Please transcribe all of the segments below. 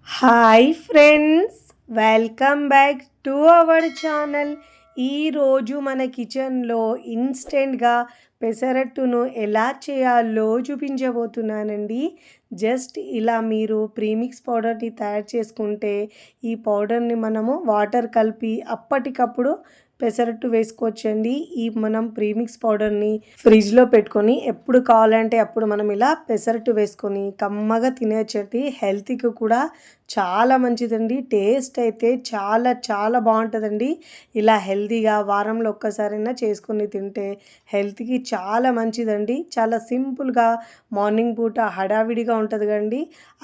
Hi friends, welcome back to our channel. ఈరోజు మన కిచెన్లో ఇన్స్టెంట్గా పెసరట్టును ఎలా చేయాలో చూపించబోతున్నానండి. జస్ట్ ఇలా మీరు ప్రీమిక్స్ పౌడర్ని తయారు చేసుకుంటే ఈ పౌడర్ని మనము వాటర్ కలిపి అప్పటికప్పుడు పెసరట్టు వేసుకోవచ్చండి. ఈ మనం ప్రీమిక్స్ పౌడర్ని ఫ్రిడ్జ్లో పెట్టుకొని ఎప్పుడు కావాలంటే అప్పుడు మనం ఇలా పెసరట్టు వేసుకొని కమ్మగా తినేచ్చండి. హెల్త్కి కూడా చాలా మంచిదండి. టేస్ట్ అయితే చాలా చాలా బాగుంటుందండి. ఇలా హెల్తీగా వారంలో ఒక్కసారైనా చేసుకొని తింటే హెల్త్కి చాలా మంచిదండి. చాలా సింపుల్గా మార్నింగ్ పూట హడావిడిగా ఉంటుంది కండి,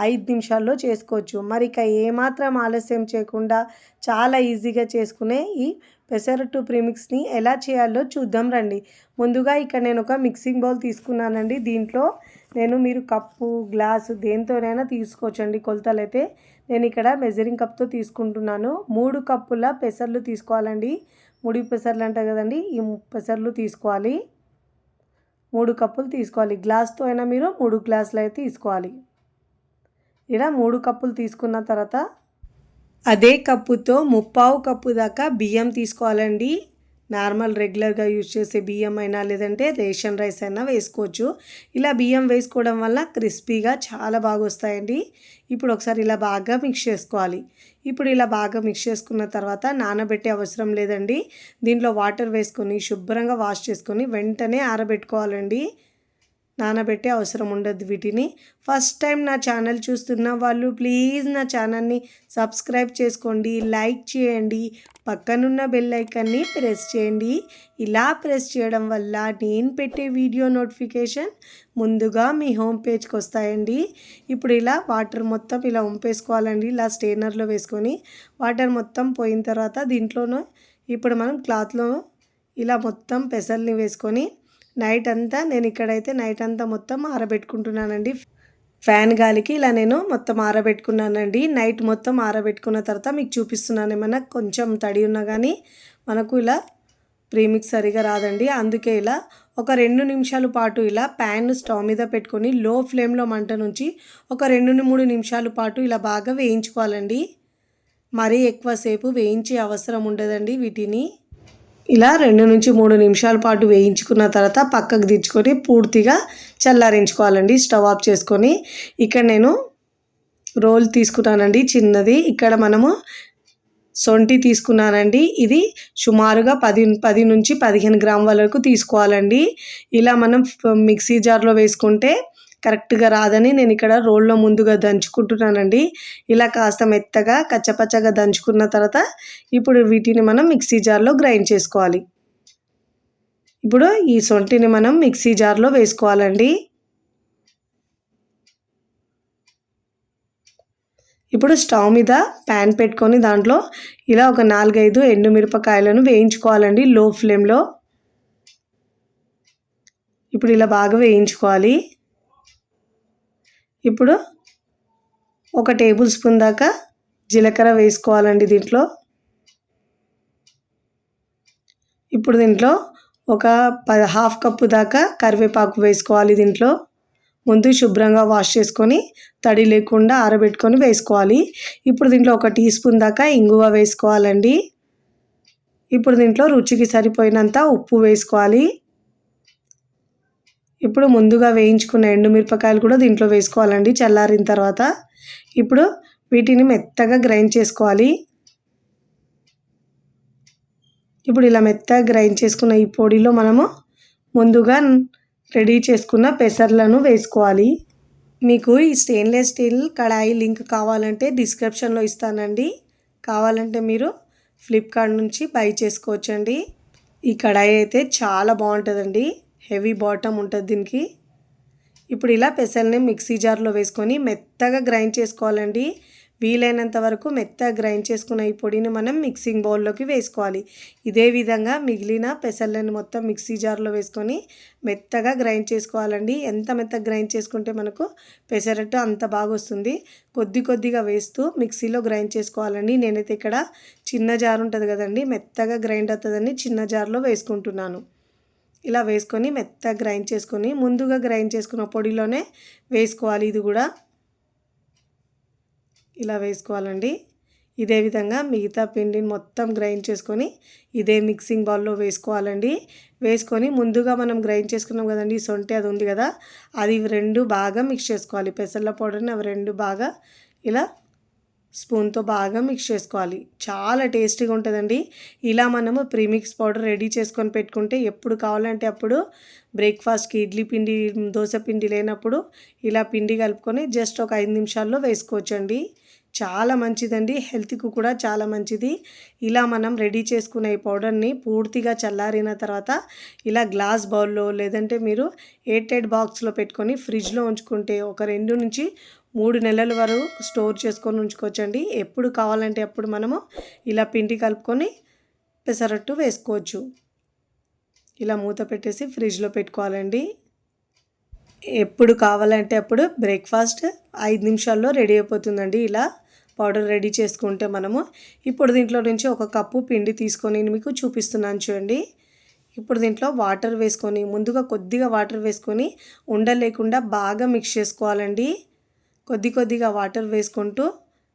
5 నిమిషాల్లో చేసుకోవచ్చు. మరి ఇక ఏమాత్రం ఆలస్యం చేయకుండా చాలా ఈజీగా చేసుకునే ఈ పెసరట్టు ప్రీమిక్స్ని ఎలా చేయాలో చూద్దాం రండి. ముందుగా ఇక్కడ నేను ఒక మిక్సింగ్ బౌల్ తీసుకున్నానండి. దీంట్లో మీరు కప్పు గ్లాసు దేంతోనైనా తీసుకోవచ్చండి. కొలతలు అయితే నేను ఇక్కడ మెజరింగ్ కప్తో తీసుకుంటున్నాను. 3 కప్పుల పెసర్లు తీసుకోవాలండి. ముడి పెసర్లు అంటారు కదండి, ఈ పెసర్లు తీసుకోవాలి. 3 కప్పులు తీసుకోవాలి. గ్లాస్తో అయినా మీరు 3 గ్లాసులు అయితే తీసుకోవాలి. ఇలా 3 కప్పులు తీసుకున్న తర్వాత అదే కప్పుతో 3/4 కప్పు దాకా బియ్యం తీసుకోవాలండి. నార్మల్ రెగ్యులర్గా యూజ్ చేసే బియ్యం అయినా లేదంటే రేషన్ రైస్ అయినా వేసుకోవచ్చు. ఇలా బియ్యం వేసుకోవడం వల్ల క్రిస్పీగా చాలా బాగా వస్తాయండి. ఇప్పుడు ఒకసారి ఇలా బాగా మిక్స్ చేసుకోవాలి. ఇప్పుడు ఇలా బాగా మిక్స్ చేసుకున్న తర్వాత నానబెట్టే అవసరం లేదండి. దీంట్లో వాటర్ వేసుకొని శుభ్రంగా వాష్ చేసుకొని వెంటనే ఆరబెట్టుకోవాలండి. నానబెట్టే అవసరం ఉండదు వీటిని. ఫస్ట్ టైం నా ఛానల్ చూస్తున్న వాళ్ళు ప్లీజ్ నా ఛానల్ని సబ్స్క్రైబ్ చేసుకోండి, లైక్ చేయండి, పక్కనున్న బెల్ ఐకాన్ని ప్రెస్ చేయండి. ఇలా ప్రెస్ చేయడం వల్ల నేను పెట్టే వీడియో నోటిఫికేషన్ ముందుగా మీ హోమ్ పేజ్కి వస్తాయండి. ఇప్పుడు ఇలా వాటర్ మొత్తం ఇలా వంపేసుకోవాలండి. ఇలా స్టెయినర్లో వేసుకొని వాటర్ మొత్తం పోయిన తర్వాత దీంట్లోనూ ఇప్పుడు మనం క్లాత్లో ఇలా మొత్తం పెసల్ని వేసుకొని నైట్ అంతా ఇక్కడైతే నైట్ అంతా మొత్తం ఆరబెట్టుకుంటున్నానండి. ఫ్యాన్ గాలికి ఇలా నేను మొత్తం ఆరబెట్టుకున్నానండి. నైట్ మొత్తం ఆరబెట్టుకున్న తర్వాత మీకు చూపిస్తున్నాను. ఏమన్నా కొంచెం తడి ఉన్నా కానీ మనకు ఇలా ప్రీమిక్స్ సరిగా రాదండి. అందుకే ఇలా ఒక 2 నిమిషాల పాటు ఇలా ప్యాన్ స్టవ్ మీద పెట్టుకొని లో ఫ్లేమ్లో మంట నుంచి ఒక 2-3 నిమిషాల పాటు ఇలా బాగా వేయించుకోవాలండి. మరీ ఎక్కువసేపు వేయించే అవసరం ఉండదండి. వీటిని ఇలా 2-3 నిమిషాల పాటు వేయించుకున్న తర్వాత పక్కకు దించుకొని పూర్తిగా చల్లారించుకోవాలండి. స్టవ్ ఆఫ్ చేసుకొని ఇక్కడ నేను రోల్ తీసుకున్నానండి చిన్నది. ఇక్కడ మనము సొంటి తీసుకున్నానండి. ఇది సుమారుగా 10 నుంచి 15 గ్రాముల వరకు తీసుకోవాలండి. ఇలా మనం మిక్సీ జార్లో వేసుకుంటే కరెక్ట్గా రాదని నేను ఇక్కడ రోల్లో ముందుగా దంచుకుంటున్నానండి. ఇలా కాస్త మెత్తగా కచ్చపచ్చగా దంచుకున్న తర్వాత ఇప్పుడు వీటిని మనం మిక్సీ జార్లో గ్రైండ్ చేసుకోవాలి. ఇప్పుడు ఈ సొంటిని మనం మిక్సీ జార్లో వేసుకోవాలండి. ఇప్పుడు స్టవ్ మీద ప్యాన్ పెట్టుకొని దాంట్లో ఇలా ఒక 4-5 ఎండుమిరపకాయలను వేయించుకోవాలండి లో ఫ్లేమ్లో. ఇప్పుడు ఇలా బాగా వేయించుకోవాలి. ఇప్పుడు ఒక టేబుల్ స్పూన్ దాకా జీలకర్ర వేసుకోవాలండి దీంట్లో. ఇప్పుడు దీంట్లో ఒక హాఫ్ కప్పు దాకా కరివేపాకు వేసుకోవాలి. దీంట్లో ముందు శుభ్రంగా వాష్ చేసుకొని తడి లేకుండా ఆరబెట్టుకొని వేసుకోవాలి. ఇప్పుడు దీంట్లో ఒక టీ స్పూన్ దాకా ఇంగువ వేసుకోవాలండి. ఇప్పుడు దీంట్లో రుచికి సరిపోయినంత ఉప్పు వేసుకోవాలి. ఇప్పుడు ముందుగా వేయించుకున్న ఎండుమిరపకాయలు కూడా దీంట్లో వేసుకోవాలండి చల్లారిన తర్వాత. ఇప్పుడు వీటిని మెత్తగా గ్రైండ్ చేసుకోవాలి. ఇప్పుడు ఇలా మెత్తగా గ్రైండ్ చేసుకున్న ఈ పొడిలో మనము ముందుగా రెడీ చేసుకున్న పెసర్లను వేసుకోవాలి. మీకు ఈ స్టెయిన్లెస్ స్టీల్ కడాయి లింక్ కావాలంటే డిస్క్రిప్షన్లో ఇస్తానండి. కావాలంటే మీరు ఫ్లిప్కార్ట్ నుంచి బై చేసుకోవచ్చండి. ఈ కడాయి అయితే చాలా బాగుంటుందండి. హెవీ బాటమ్ ఉంటుంది దీనికి. ఇప్పుడు ఇలా పెసల్ని మిక్సీ జార్లో వేసుకొని మెత్తగా గ్రైండ్ చేసుకోవాలండి. వీలైనంత వరకు మెత్తగా గ్రైండ్ చేసుకున్న ఈ పొడిని మనం మిక్సింగ్ బౌల్లోకి వేసుకోవాలి. ఇదే విధంగా మిగిలిన పెసలను మొత్తం మిక్సీ జార్లో వేసుకొని మెత్తగా గ్రైండ్ చేసుకోవాలండి. ఎంత మెత్తగా గ్రైండ్ చేసుకుంటే మనకు పెసరట్టు అంత బాగా వస్తుంది. కొద్దిగా వేస్తూ మిక్సీలో గ్రైండ్ చేసుకోవాలండి. నేనైతే ఇక్కడ చిన్న జార్ ఉంటుంది కదండి, మెత్తగా గ్రైండ్ అవుతుందని చిన్న జార్లో వేసుకుంటున్నాను. ఇలా వేసుకొని మెత్తగా గ్రైండ్ చేసుకొని ముందుగా గ్రైండ్ చేసుకున్న పొడిలోనే వేసుకోవాలి. ఇది కూడా ఇలా వేసుకోవాలండి. ఇదే విధంగా మిగతా పిండిని మొత్తం గ్రైండ్ చేసుకొని ఇదే మిక్సింగ్ బౌల్లో వేసుకోవాలండి. వేసుకొని ముందుగా మనం గ్రైండ్ చేసుకున్నాం కదండి సొంటి అది ఉంది కదా, అది రెండు బాగా మిక్స్ చేసుకోవాలి. పెసర్ల పౌడర్ని అవి రెండు బాగా ఇలా స్పూన్తో బాగా మిక్స్ చేసుకోవాలి. చాలా టేస్టీగా ఉంటుందండి. ఇలా మనము ప్రీమిక్స్ పౌడర్ రెడీ చేసుకొని పెట్టుకుంటే ఎప్పుడు కావాలంటే అప్పుడు బ్రేక్ఫాస్ట్కి ఇడ్లీ పిండి దోశ పిండి లేనప్పుడు ఇలా పిండి కలుపుకొని జస్ట్ ఒక 5 నిమిషాల్లో వేసుకోవచ్చండి. చాలా మంచిదండి, హెల్త్కి కూడా చాలా మంచిది. ఇలా మనం రెడీ చేసుకున్న ఈ పౌడర్ని పూర్తిగా చల్లారిన తర్వాత ఇలా గ్లాస్ బౌల్లో లేదంటే మీరు ఎయిర్టైట్ బాక్స్లో పెట్టుకొని ఫ్రిడ్జ్లో ఉంచుకుంటే ఒక 2 నుంచి 3 నెలల వరకు స్టోర్ చేసుకొని ఉంచుకోవచ్చండి. ఎప్పుడు కావాలంటే అప్పుడు మనము ఇలా పిండి కలుపుకొని పెసరట్టు వేసుకోవచ్చు. ఇలా మూత పెట్టేసి ఫ్రిడ్జ్లో పెట్టుకోవాలండి. ఎప్పుడు కావాలంటే అప్పుడు బ్రేక్ఫాస్ట్ 5 నిమిషాల్లో రెడీ అయిపోతుందండి. ఇలా పౌడర్ రెడీ చేసుకుంటే మనము ఇప్పుడు దీంట్లో నుంచి ఒక కప్పు పిండి తీసుకొని మీకు చూపిస్తున్నాను చూడండి. ఇప్పుడు దీంట్లో వాటర్ వేసుకొని ముందుగా కొద్దిగా వాటర్ వేసుకొని ఉండలు లేకుండా బాగా మిక్స్ చేసుకోవాలండి. కొద్దిగా వాటర్ వేసుకుంటూ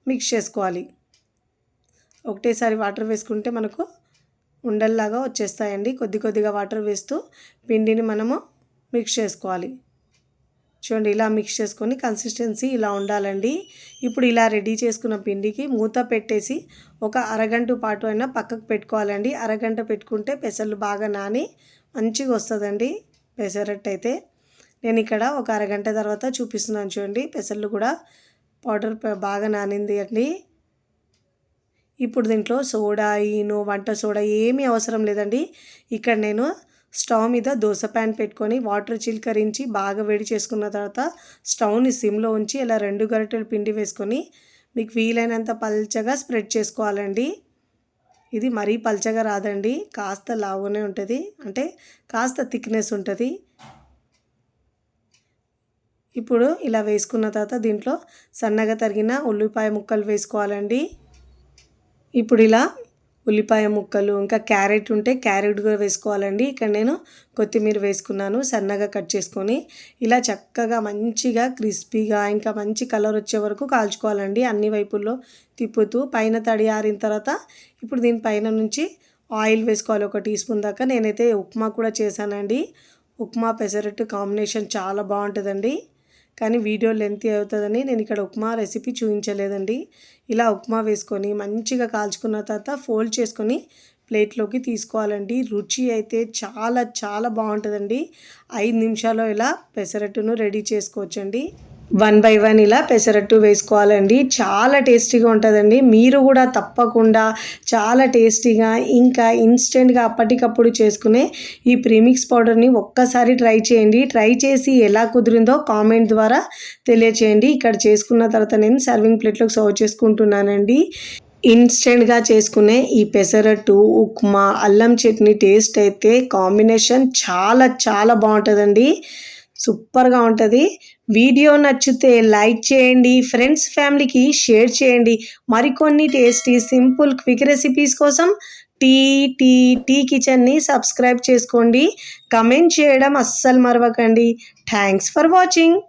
మిక్స్ చేసుకోవాలి. ఒకటేసారి వాటర్ వేసుకుంటే మనకు ఉండల్లాగా వచ్చేస్తాయండి. కొద్దిగా వాటర్ వేస్తూ పిండిని మనము మిక్స్ చేసుకోవాలి. చూడండి ఇలా మిక్స్ చేసుకొని కన్సిస్టెన్సీ ఇలా ఉండాలండి. ఇప్పుడు ఇలా రెడీ చేసుకున్న పిండికి మూత పెట్టేసి ఒక అరగంట పాటు అయినా పక్కకు పెట్టుకోవాలండి. అరగంట పెట్టుకుంటే పెసర్లు బాగా నాని మంచిగా వస్తుందండి పెసరట్టు అయితే. నేను ఇక్కడ ఒక అరగంట తర్వాత చూపిస్తున్నాను చూడండి. పెసర్లు కూడా పౌడర్ బాగా నానింది అండి. ఇప్పుడు దీంట్లో సోడా, ఈనో, వంట సోడా ఏమీ అవసరం లేదండి. ఇక్కడ నేను స్టవ్ మీద దోశ ప్యాన్ పెట్టుకొని వాటర్ చిలకరించి బాగా వేడి చేసుకున్న తర్వాత స్టవ్ని సిమ్లో ఉంచి ఇలా 2 గరిటెలు పిండి వేసుకొని మీకు వీలైనంత పల్చగా స్ప్రెడ్ చేసుకోవాలండి. ఇది మరీ పల్చగా రాదండి, కాస్త లావుగానే ఉంటుంది, అంటే కాస్త థిక్నెస్ ఉంటుంది. ఇప్పుడు ఇలా వేసుకున్న తర్వాత దీంట్లో సన్నగా తరిగిన ఉల్లిపాయ ముక్కలు వేసుకోవాలండి. ఇప్పుడు ఇలా ఉల్లిపాయ ముక్కలు ఇంకా క్యారెట్ ఉంటే క్యారెట్ కూడా వేసుకోవాలండి. ఇక్కడ నేను కొత్తిమీర వేసుకున్నాను సన్నగా కట్ చేసుకొని. ఇలా చక్కగా మంచిగా క్రిస్పీగా ఇంకా మంచి కలర్ వచ్చే వరకు కాల్చుకోవాలండి. అన్ని వైపుల్లో తిప్పుతూ పైన తడి ఆరిన తర్వాత ఇప్పుడు దీనిపైన నుంచి ఆయిల్ వేసుకోవాలి 1 టీ స్పూన్ దాకా. నేనైతే ఉప్మా కూడా చేశానండి. ఉప్మా పెసరట్టు కాంబినేషన్ చాలా బాగుంటుందండి. కానీ వీడియో లెంతీ అవుతుందని నేను ఇక్కడ ఉప్మా రెసిపీ చూపించలేదండి. ఇలా ఉప్మా వేసుకొని మంచిగా కాల్చుకున్న తర్వాత ఫోల్డ్ చేసుకొని ప్లేట్లోకి తీసుకోవాలండి. రుచి అయితే చాలా బాగుంటుందండి. 5 నిమిషాల్లో ఇలా పెసరట్టును రెడీ చేసుకోవచ్చండి. 1 బై 1 ఇలా పెసరట్టు వేసుకోవాలండి. చాలా టేస్టీగా ఉంటుందండి. మీరు కూడా తప్పకుండా చాలా టేస్టీగా ఇంకా ఇన్స్టెంట్గా అప్పటికప్పుడు చేసుకునే ఈ ప్రీమిక్స్ పౌడర్ని ఒక్కసారి ట్రై చేయండి. ట్రై చేసి ఎలా కుదిరిందో కామెంట్ ద్వారా తెలియచేయండి. ఇక్కడ చేసుకున్న తర్వాత నేను సర్వింగ్ ప్లేట్లోకి సర్వ్ చేసుకుంటున్నానండి. ఇన్స్టెంట్గా చేసుకునే ఈ పెసరట్టు, ఉప్మా, అల్లం చట్నీ టేస్ట్ అయితే కాంబినేషన్ చాలా బాగుంటుందండి. సూపర్గా ఉంటుంది. వీడియో నచ్చితే లైక్ చేయండి, ఫ్రెండ్స్ ఫ్యామిలీకి షేర్ చేయండి. మరికొన్ని టేస్టీ సింపుల్ క్విక్ రెసిపీస్ కోసం టీ కిచెన్ని సబ్స్క్రైబ్ చేసుకోండి. కమెంట్ చేయడం అస్సలు మరవకండి. Thanks for watching.